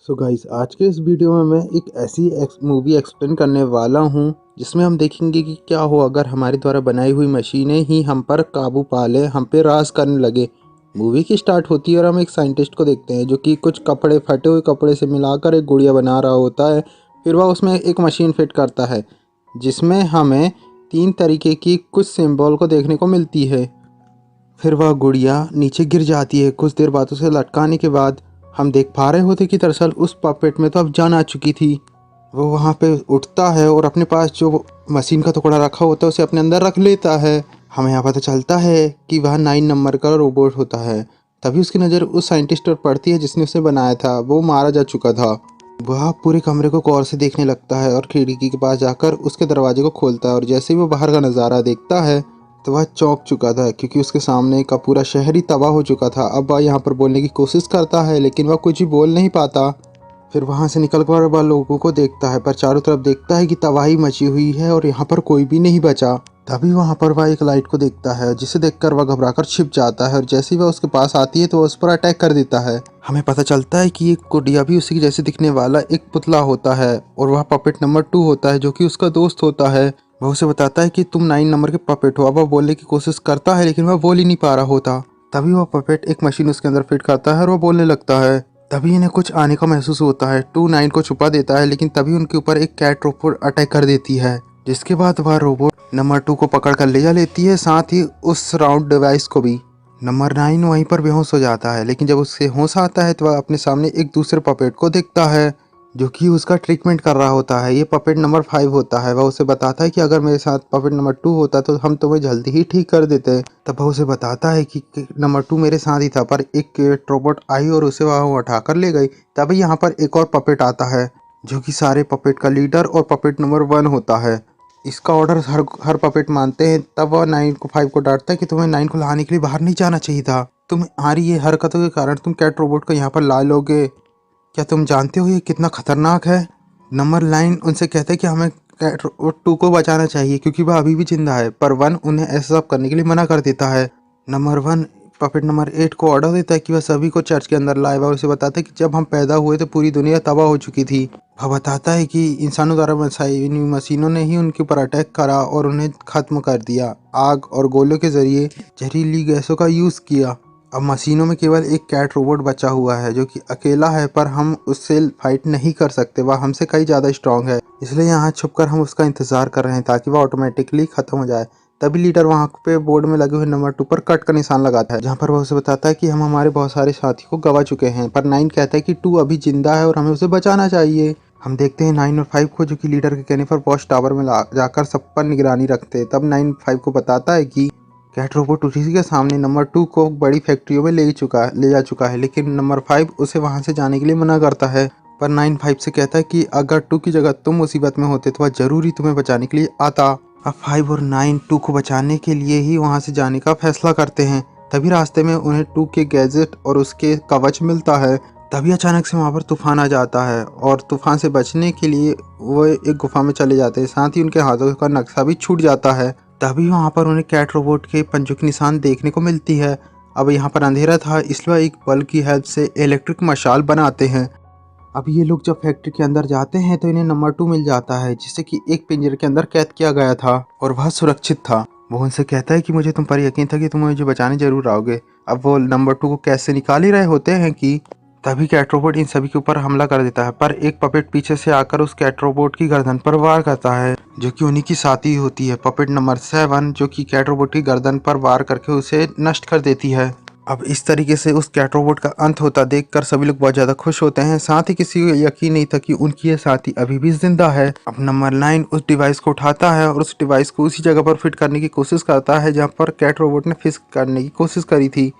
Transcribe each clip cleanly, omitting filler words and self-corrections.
So guys, आज के इस वीडियो में मैं एक ऐसी मूवी एक्सप्लेन करने वाला हूँ जिसमें हम देखेंगे कि क्या हो अगर हमारे द्वारा बनाई हुई मशीनें ही हम पर काबू पा लें, हम पे राज करने लगे। मूवी की स्टार्ट होती है और हम एक साइंटिस्ट को देखते हैं जो कि कुछ कपड़े, फटे हुए कपड़े से मिलाकर एक गुड़िया बना रहा होता है। फिर वह उसमें एक मशीन फिट करता है जिसमें हमें 3 तरीके की कुछ सिंबल को देखने को मिलती है। फिर वह गुड़िया नीचे गिर जाती है। कुछ देर बाद उसे लटकाने के बाद हम देख पा रहे होते कि दरअसल उस पपेट में तो अब जान आ चुकी थी। वो वहाँ पे उठता है और अपने पास जो मशीन का टुकड़ा रखा होता है उसे अपने अंदर रख लेता है। हमें यहाँ पता चलता है कि वह 9 नंबर का रोबोट होता है। तभी उसकी नज़र उस साइंटिस्ट पर पड़ती है जिसने उसे बनाया था। वो मारा जा चुका था। वह पूरे कमरे को गौर से देखने लगता है और खिड़की के पास जाकर उसके दरवाजे को खोलता है और जैसे ही वो बाहर का नज़ारा देखता है तो वह चौंक चुका था क्योंकि उसके सामने का पूरा शहर ही तबाह हो चुका था। अब वह यहाँ पर बोलने की कोशिश करता है लेकिन वह कुछ भी बोल नहीं पाता। फिर वहाँ से निकल कर वह लोगों को देखता है पर चारों तरफ देखता है कि तबाही मची हुई है और यहाँ पर कोई भी नहीं बचा। तभी वहाँ पर वह एक लाइट को देखता है जिसे देखकर वह घबराकर छिप जाता है और जैसे ही वह उसके पास आती है तो वह उस पर अटैक कर देता है। हमें पता चलता है कि एक गुड़िया भी उसी के जैसे दिखने वाला एक पुतला होता है और वह पपेट नंबर 2 होता है जो कि उसका दोस्त होता है। वह उसे बताता है कि तुम 9 नंबर के पपेट हो। अब वह बोलने की कोशिश करता है लेकिन वह बोल ही नहीं पा रहा होता। तभी वह पपेट एक मशीन उसके अंदर फिट करता है और वह बोलने लगता है। तभी इन्हें कुछ आने का महसूस होता है। 2 9 को छुपा देता है लेकिन तभी उनके ऊपर एक कैट रोबोट अटैक कर देती है जिसके बाद वह रोबोट नंबर 2 को पकड़ कर ले जा लेती है, साथ ही उस राउंड डिवाइस को भी। नंबर 9 वहीं पर बेहोश हो जाता है लेकिन जब उससे होश आता है तो वह अपने सामने एक दूसरे पपेट को देखता है जो कि उसका ट्रीटमेंट कर रहा होता है। ये पपेट नंबर 5 होता है। वह उसे बताता है कि अगर मेरे साथ पपेट नंबर 2 होता तो हम तुम्हें जल्दी ही ठीक कर देते। तब वह उसे बताता है कि नंबर 2 मेरे साथ ही था पर एक रोबोट आई और उसे वह उठाकर ले गई। तभी यहाँ पर एक और पपेट आता है जो कि सारे पपेट का लीडर और पपेट नंबर 1 होता है। इसका ऑर्डर हर पपेट मानते हैं। तब वह 9 को 5 को डांटता है कि तुम्हें 9 को लाने के लिए बाहर नहीं जाना चाहिए था। तुम्हारी ये हरकतों के कारण तुम कैट रोबोट को यहाँ पर ला लोगे। क्या तुम जानते हो ये कितना खतरनाक है? नंबर 9 उनसे कहते हैं कि हमें कैट रोबोट 2 को बचाना चाहिए क्योंकि वह अभी भी जिंदा है, पर 1 उन्हें ऐसा सब करने के लिए मना कर देता है। नंबर 1 पपेट नंबर 8 को ऑर्डर देता है कि वह सभी को चर्च के अंदर लाए। वह उसे बताता है कि जब हम पैदा हुए तो पूरी दुनिया तबाह हो चुकी थी। वह बताता है कि इंसानों द्वारा बनाई हुई मशीनों ने ही उनके ऊपर अटैक करा और उन्हें खत्म कर दिया। आग और गोलों के जरिए जहरीली गैसों का यूज़ किया। अब मशीनों में केवल एक कैट रोबोट बचा हुआ है जो कि अकेला है, पर हम उससे फाइट नहीं कर सकते। वह हमसे कई ज़्यादा स्ट्रांग है, इसलिए यहाँ छुपकर हम उसका इंतज़ार कर रहे हैं ताकि वह ऑटोमेटिकली ख़त्म हो जाए। तभी लीडर वहाँ पे बोर्ड में लगे हुए नंबर 2 पर कट का निशान लगाता है जहाँ पर वह उसे बताता है कि हम हमारे बहुत सारे साथी को गवा चुके हैं, पर 9 कहता है कि 2 अभी जिंदा है और हमें उसे बचाना चाहिए। हम देखते हैं 9 और 5 को जो कि लीडर के कहने पर वॉच टावर में जाकर सब पर निगरानी रखते हैं। तब 9 5 को बताता है कि कैट रोबोट उसी के सामने नंबर 2 को बड़ी फैक्ट्रियों में ले जा चुका है, लेकिन नंबर 5 उसे वहां से जाने के लिए मना करता है। पर 9 5 से कहता है कि अगर 2 की जगह तुम मुसीबत में होते तो वह जरूरी तुम्हें बचाने के लिए आता। अब 5 और 9 2 को बचाने के लिए ही वहां से जाने का फैसला करते हैं। तभी रास्ते में उन्हें 2 के गैजेट और उसके कवच मिलता है। तभी अचानक से वहाँ पर तूफान आ जाता है और तूफान से बचने के लिए वो एक गुफा में चले जाते हैं, साथ ही उनके हाथों का नक्शा भी छूट जाता है। तभी वहाँ पर उन्हें कैट रोबोट के पंजों के निशान देखने को मिलती है। अब यहाँ पर अंधेरा था, इसलिए एक बल्ब की हेल्प से इलेक्ट्रिक मशाल बनाते हैं। अब ये लोग जब फैक्ट्री के अंदर जाते हैं तो इन्हें नंबर 2 मिल जाता है जिसे कि एक पिंजरे के अंदर कैद किया गया था और वह सुरक्षित था। वो उनसे कहता है कि मुझे तुम पर यकीन था कि तुम मुझे बचाने जरूर आओगे। अब वो नंबर 2 को कैसे निकाल ही रहे होते हैं कि तभी कैट रोबोट इन सभी के ऊपर हमला कर देता है, पर एक पपेट पीछे से आकर उस कैट रोबोट की गर्दन पर वार करता है जो कि उन्हीं की साथी होती है, पपेट नंबर 7, जो कि कैट रोबोट की गर्दन पर वार करके उसे नष्ट कर देती है। अब इस तरीके से उस कैट रोबोट का अंत होता देखकर सभी लोग बहुत ज़्यादा खुश होते हैं, साथ ही किसी को यकीन नहीं था कि उनकी ये साथी अभी भी जिंदा है। अब नंबर 9 उस डिवाइस को उठाता है और उस डिवाइस को उसी जगह पर फिट करने की कोशिश करता है जहाँ पर कैट रोबोट ने फिक्स करने की कोशिश करी थी।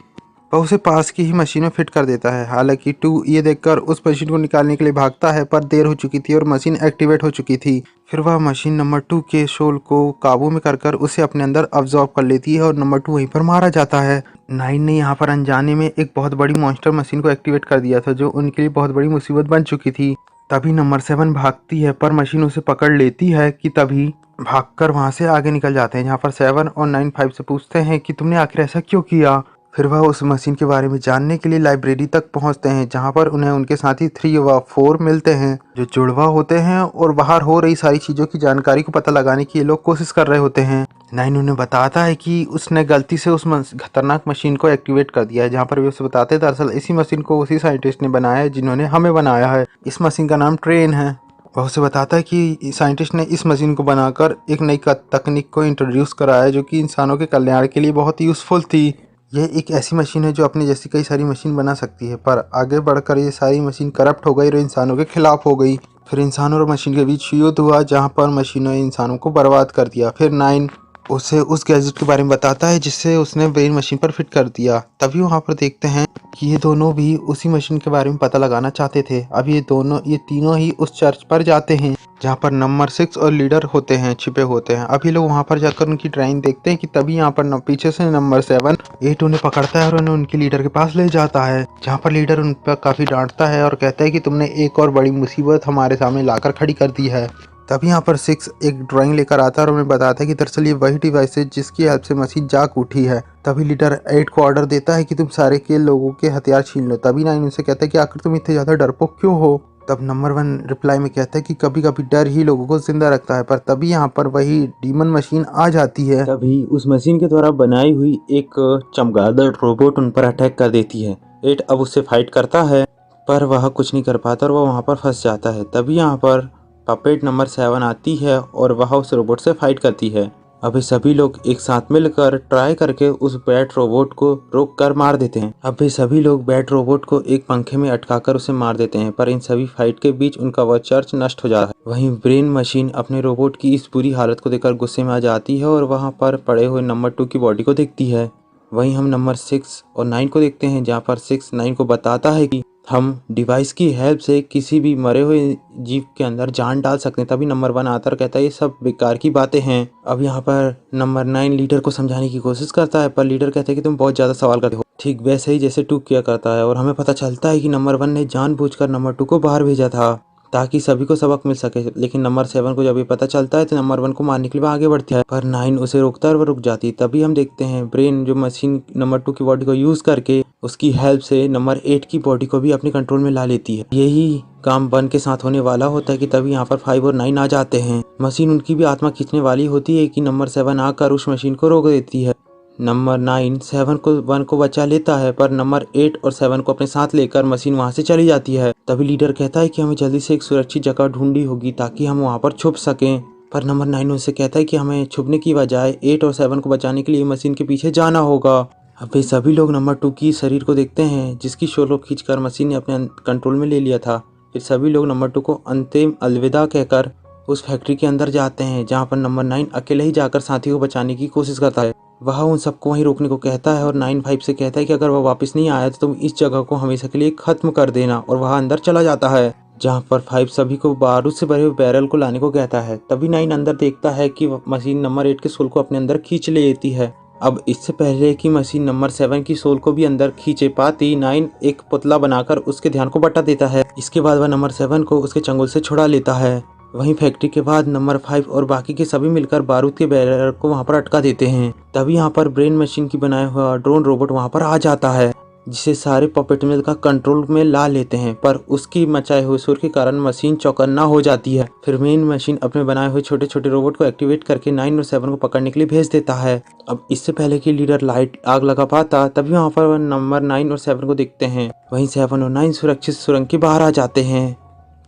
वह उसे पास की ही मशीन में फिट कर देता है। हालांकि 2 ये देखकर उस मशीन को निकालने के लिए भागता है, पर देर हो चुकी थी और मशीन एक्टिवेट हो चुकी थी। फिर वह मशीन नंबर 2 के शोल को काबू में कर उसे अपने अंदर अब्जॉर्ब कर लेती है और नंबर 2 वहीं पर मारा जाता है। 9 ने यहाँ पर अनजाने में एक बहुत बड़ी मॉन्स्टर मशीन को एक्टिवेट कर दिया था जो उनके लिए बहुत बड़ी मुसीबत बन चुकी थी। तभी नंबर 7 भागती है पर मशीन उसे पकड़ लेती है कि तभी भागकर वहां से आगे निकल जाते हैं, जहाँ पर 7 और 9 5 से पूछते हैं कि तुमने आखिर ऐसा क्यों किया। फिर वह उस मशीन के बारे में जानने के लिए लाइब्रेरी तक पहुंचते हैं, जहां पर उन्हें उनके साथी 3 व 4 मिलते हैं जो जुड़वा होते हैं और बाहर हो रही सारी चीज़ों की जानकारी को पता लगाने की ये लोग कोशिश कर रहे होते हैं। 9 उन्हें बताता है कि उसने गलती से उस खतरनाक मशीन को एक्टिवेट कर दिया है, जहाँ पर वे उसे बताते हैं दरअसल इसी मशीन को उसी साइंटिस्ट ने बनाया है जिन्होंने हमें बनाया है। इस मशीन का नाम ट्रेन है। वह उसे बताता है कि साइंटिस्ट ने इस मशीन को बनाकर एक नई तकनीक को इंट्रोड्यूस कराया है जो कि इंसानों के कल्याण के लिए बहुत ही यूज़फुल थी। यह एक ऐसी मशीन है जो अपनी जैसी कई सारी मशीन बना सकती है, पर आगे बढ़कर ये सारी मशीन करप्ट हो गई और इंसानों के खिलाफ हो गई। फिर इंसानों और मशीन के बीच युद्ध हुआ, जहाँ पर मशीनों ने इंसानों को बर्बाद कर दिया। फिर 9 उसे उस गैजेट के बारे में बताता है जिससे उसने ब्रेन मशीन पर फिट कर दिया। तभी वहाँ पर देखते हैं कि ये दोनों भी उसी मशीन के बारे में पता लगाना चाहते थे। अब ये तीनों ही उस चर्च पर जाते हैं जहाँ पर नंबर 6 और लीडर होते हैं, छिपे होते हैं। अब ये लोग वहाँ पर जाकर उनकी ड्राइंग देखते हैं कि तभी यहाँ पर पीछे से नंबर 7 8 उन्हें पकड़ता है और उन्हें उनके लीडर के पास ले जाता है, जहाँ पर लीडर उन पर काफ़ी डांटता है और कहता है कि तुमने एक और बड़ी मुसीबत हमारे सामने लाकर खड़ी कर दी है। तभी यहाँ पर 6 एक ड्राइंग लेकर आता है और उन्हें बताता है कि दरअसल ये वही डिवाइस है जिसकी हेल्प से मशीन जाग उठी है। तभी लीडर 8 को ऑर्डर देता है कि तुम सारे के लोगों के हथियार छीन लो। तभी 9 उनसे कहता है कि आखिर तुम इतने ज़्यादा डरपोक क्यों हो। तब नंबर 1 रिप्लाई में कहता है कि कभी कभी डर ही लोगों को जिंदा रखता है। पर तभी यहाँ पर वही डीमन मशीन आ जाती है। तभी उस मशीन के द्वारा बनाई हुई एक चमगादड़ रोबोट उन पर अटैक कर देती है। 8 अब उससे फाइट करता है पर वह कुछ नहीं कर पाता और वह वहाँ पर फंस जाता है। तभी यहाँ पर पपेट नंबर 7 आती है और वह उस रोबोट से फाइट करती है। अभी सभी लोग एक साथ मिलकर ट्राई करके उस बैट रोबोट को रोक कर मार देते हैं। अभी सभी लोग बैट रोबोट को एक पंखे में अटकाकर उसे मार देते हैं, पर इन सभी फाइट के बीच उनका वह चर्च नष्ट हो जाता है। वहीं ब्रेन मशीन अपने रोबोट की इस बुरी हालत को देखकर गुस्से में आ जाती है और वहां पर पड़े हुए नंबर 2 की बॉडी को देखती है। वहीं हम नंबर 6 और 9 को देखते हैं, जहाँ पर 6 9 को बताता है कि हम डिवाइस की हेल्प से किसी भी मरे हुए जीव के अंदर जान डाल सकते हैं। तभी नंबर 1 आता और कहता है ये सब बेकार की बातें हैं। अब यहाँ पर नंबर 9 लीडर को समझाने की कोशिश करता है, पर लीडर कहता है कि तुम बहुत ज़्यादा सवाल करते हो, ठीक वैसे ही जैसे 2 किया करता है। और हमें पता चलता है कि नंबर 1 ने जानबूझकर नंबर 2 को बाहर भेजा था ताकि सभी को सबक मिल सके। लेकिन नंबर 7 को जब ये पता चलता है तो नंबर 1 को मारने के लिए आगे बढ़ती है, पर 9 उसे रोकता है और वो रुक जाती है। तभी हम देखते हैं ब्रेन जो मशीन नंबर 2 की बॉडी को यूज करके उसकी हेल्प से नंबर 8 की बॉडी को भी अपने कंट्रोल में ला लेती है। यही काम 1 के साथ होने वाला होता है कि तभी यहाँ पर 5 और 9 आ जाते हैं। मशीन उनकी भी आत्मा खींचने वाली होती है कि नंबर 7 आकर उस मशीन को रोक देती है। नंबर 9 7 को 1 को बचा लेता है, पर नंबर 8 और 7 को अपने साथ लेकर मशीन वहां से चली जाती है। तभी लीडर कहता है कि हमें जल्दी से एक सुरक्षित जगह ढूंढनी होगी ताकि हम वहां पर छुप सकें। पर नंबर 9 उनसे कहता है कि हमें छुपने की बजाय 8 और 7 को बचाने के लिए मशीन के पीछे जाना होगा। अब वे सभी लोग नंबर 2 की शरीर को देखते हैं जिसकी शोलो खींचकर मशीन ने अपने कंट्रोल में ले लिया था। फिर सभी लोग नंबर 2 को अंतिम अलविदा कहकर उस फैक्ट्री के अंदर जाते हैं, जहाँ पर नंबर 9 अकेले ही जाकर साथी को बचाने की कोशिश करता है। वह उन सबको वहीं रोकने को कहता है और 9 5 से कहता है कि अगर वह वापस नहीं आया तो तुम इस जगह को हमेशा के लिए खत्म कर देना, और वह अंदर चला जाता है, जहाँ पर 5 सभी को बारूद से भरे हुए बैरल को लाने को कहता है। तभी 9 अंदर देखता है कि मशीन नंबर 8 के सोल को अपने अंदर खींच लेती है। अब इससे पहले कि मशीन नंबर 7 की सोल को भी अंदर खींचे पाती, 9 एक पुतला बनाकर उसके ध्यान को बटा देता है। इसके बाद वह नंबर 7 को उसके चंगुल से छुड़ा लेता है। वहीं फैक्ट्री के बाद नंबर 5 और बाकी के सभी मिलकर बारूद के बैरल को वहां पर अटका देते हैं। तभी यहाँ पर ब्रेन मशीन की बनाया हुआ ड्रोन रोबोट वहां पर आ जाता है, जिसे सारे पपेट मिल का कंट्रोल में ला लेते हैं, पर उसकी मचाए हुए शोर के कारण मशीन चौकन्ना हो जाती है। फिर मेन मशीन अपने बनाए हुए छोटे छोटे रोबोट को एक्टिवेट करके 9 और 7 को पकड़ने के लिए भेज देता है। अब इससे पहले कि लीडर लाइट आग लगा पाता, तभी वहाँ पर नंबर 9 और 7 को देखते हैं। वहीं 7 और 9 सुरक्षित सुरंग के बाहर आ जाते हैं।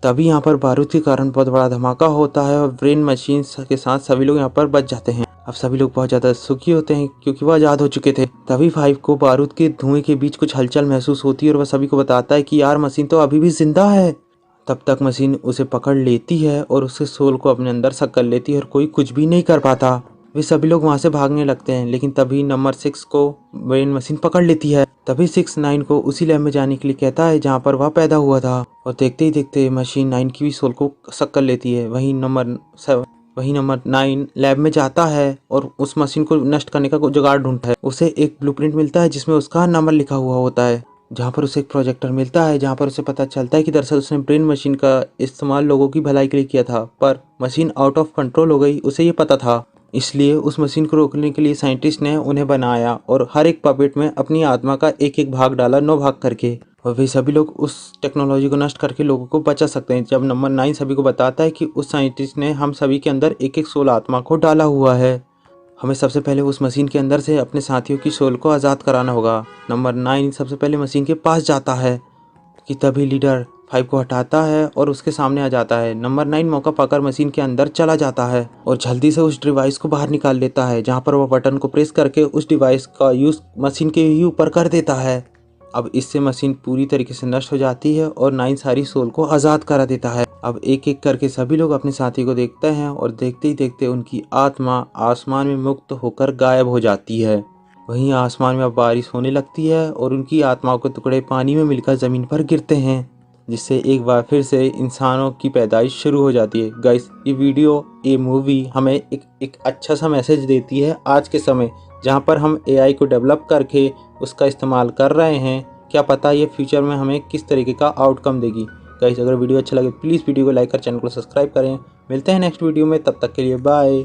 तभी यहाँ पर बारूद के कारण बहुत बड़ा धमाका होता है और ब्रेन मशीन के साथ सभी लोग यहाँ पर बच जाते हैं। अब सभी लोग बहुत ज़्यादा सुखी होते हैं क्योंकि वह आज़ाद हो चुके थे। तभी 5 को बारूद के धुएं के बीच कुछ हलचल महसूस होती है और वह सभी को बताता है कि यार मशीन तो अभी भी जिंदा है। तब तक मशीन उसे पकड़ लेती है और उसके सोल को अपने अंदर सक कर लेती है और कोई कुछ भी नहीं कर पाता। वे सभी लोग वहाँ से भागने लगते हैं, लेकिन तभी नंबर 6 को ब्रेन मशीन पकड़ लेती है। तभी 6 9 को उसी लैब में जाने के लिए कहता है जहाँ पर वह पैदा हुआ था, और देखते ही देखते मशीन 9 की भी सोल को सक कर लेती है। वहीं नंबर 9 लैब में जाता है और उस मशीन को नष्ट करने का जुगाड़ ढूंढता है। उसे एक ब्लूप्रिंट मिलता है जिसमें उसका नंबर लिखा हुआ होता है, जहाँ पर उसे एक प्रोजेक्टर मिलता है, जहाँ पर उसे पता चलता है कि दरअसल उसने ब्रेन मशीन का इस्तेमाल लोगों की भलाई के लिए किया था, पर मशीन आउट ऑफ कंट्रोल हो गई, उसे ये पता था। इसलिए उस मशीन को रोकने के लिए साइंटिस्ट ने उन्हें बनाया और हर एक पपेट में अपनी आत्मा का एक एक भाग डाला, 9 भाग करके। और वे सभी लोग उस टेक्नोलॉजी को नष्ट करके लोगों को बचा सकते हैं। जब नंबर 9 सभी को बताता है कि उस साइंटिस्ट ने हम सभी के अंदर एक एक सोल आत्मा को डाला हुआ है, हमें सबसे पहले उस मशीन के अंदर से अपने साथियों की सोल को आज़ाद कराना होगा। नंबर 9 सबसे पहले मशीन के पास जाता है कि तभी लीडर 5 को हटाता है और उसके सामने आ जाता है। नंबर 9 मौका पाकर मशीन के अंदर चला जाता है और जल्दी से उस डिवाइस को बाहर निकाल लेता है, जहां पर वह बटन को प्रेस करके उस डिवाइस का यूज़ मशीन के ही ऊपर कर देता है। अब इससे मशीन पूरी तरीके से नष्ट हो जाती है और 9 सारी सोल को आज़ाद करा देता है। अब एक एक करके सभी लोग अपने साथी को देखते हैं और देखते ही देखते उनकी आत्मा आसमान में मुक्त होकर गायब हो जाती है। वहीं आसमान में अब बारिश होने लगती है और उनकी आत्माओं के टुकड़े पानी में मिलकर ज़मीन पर गिरते हैं, जिससे एक बार फिर से इंसानों की पैदाइश शुरू हो जाती है। गाइस, ये मूवी हमें एक अच्छा सा मैसेज देती है आज के समय, जहां पर हम एआई को डेवलप करके उसका इस्तेमाल कर रहे हैं। क्या पता ये फ्यूचर में हमें किस तरीके का आउटकम देगी। गाइस, अगर वीडियो अच्छा लगे प्लीज़ वीडियो को लाइक कर चैनल को सब्सक्राइब करें। मिलते हैं नेक्स्ट वीडियो में, तब तक के लिए बाय।